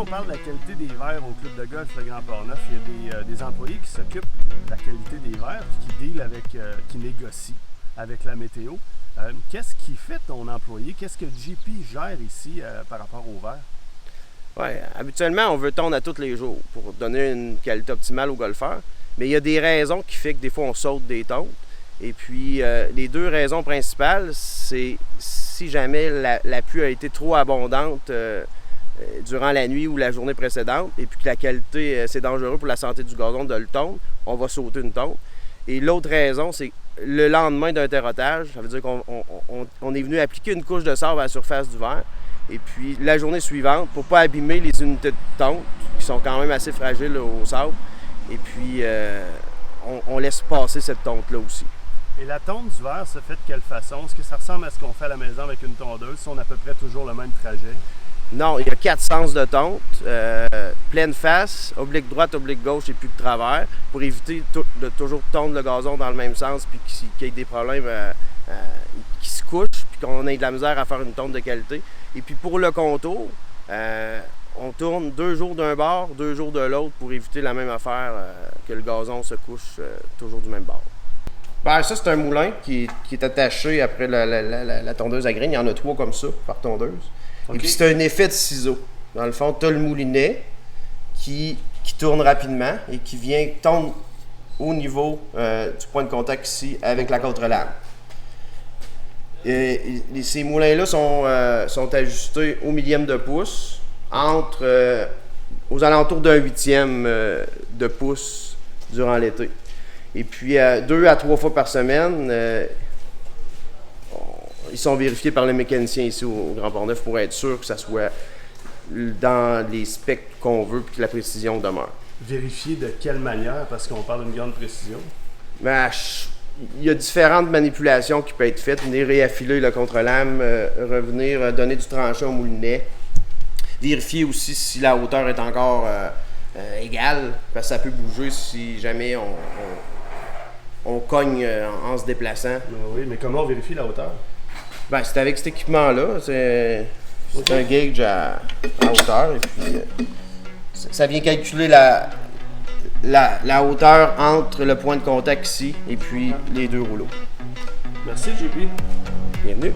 on parle de la qualité des verres au club de golf Le Grand Port-Neuf, il y a des employés qui s'occupent de la qualité des verres, qui dealent avec, qui négocient avec la météo. Qu'est-ce qui fait ton employé? Qu'est-ce que JP gère ici par rapport aux verres? Oui, habituellement, on veut tondre à tous les jours pour donner une qualité optimale aux golfeurs. Mais il y a des raisons qui font que des fois, on saute des tontes. Et puis, les deux raisons principales, c'est si jamais la pluie a été trop abondante durant la nuit ou la journée précédente, et puis que la qualité, c'est dangereux pour la santé du gazon de le tondre, on va sauter une tonte. Et l'autre raison, c'est le lendemain d'un terrotage, ça veut dire qu'on est venu appliquer une couche de sable à la surface du verre. Et puis, la journée suivante, pour ne pas abîmer les unités de tonte, qui sont quand même assez fragiles au sable, et puis on laisse passer cette tonte-là aussi. Et la tonte du verre se fait de quelle façon? Est-ce que ça ressemble à ce qu'on fait à la maison avec une tondeuse? Si on a à peu près toujours le même trajet? Non, il y a 4 sens de tonte. Pleine face, oblique droite, oblique gauche et puis de travers, pour éviter de toujours tondre le gazon dans le même sens, puis qu'il y ait des problèmes qui se couchent, puis qu'on ait de la misère à faire une tonte de qualité. Et puis pour le contour, on tourne 2 jours d'un bord, 2 jours de l'autre pour éviter la même affaire, que le gazon se couche toujours du même bord. Ben, ça, c'est un moulin qui est attaché après la tondeuse à graines. Il y en a 3 comme ça par tondeuse. Okay. Et puis c'est un effet de ciseau. Dans le fond, tu as le moulinet qui tourne rapidement et qui vient tondre au niveau du point de contact ici avec la contre-lame. Ces moulins-là sont ajustés au millième de pouce, aux alentours d'un 1/8 de pouce durant l'été. Et puis 2 à 3 fois par semaine, ils sont vérifiés par les mécaniciens ici au Grand Port-Neuf pour être sûr que ça soit dans les specs qu'on veut et que la précision demeure. Vérifier de quelle manière? Parce qu'on parle d'une grande précision. Ben, il y a différentes manipulations qui peuvent être faites. Venir réaffiler le contre-lame, revenir donner du tranchant au moulinet. Vérifier aussi si la hauteur est encore égale, parce que ça peut bouger si jamais on cogne en se déplaçant. Oui, mais comment on vérifie la hauteur? Ben, c'est avec cet équipement-là. C'est un gauge à hauteur. Et puis, ça vient calculer la hauteur entre le point de contact ici et puis les 2 rouleaux. Merci, JP. Bienvenue.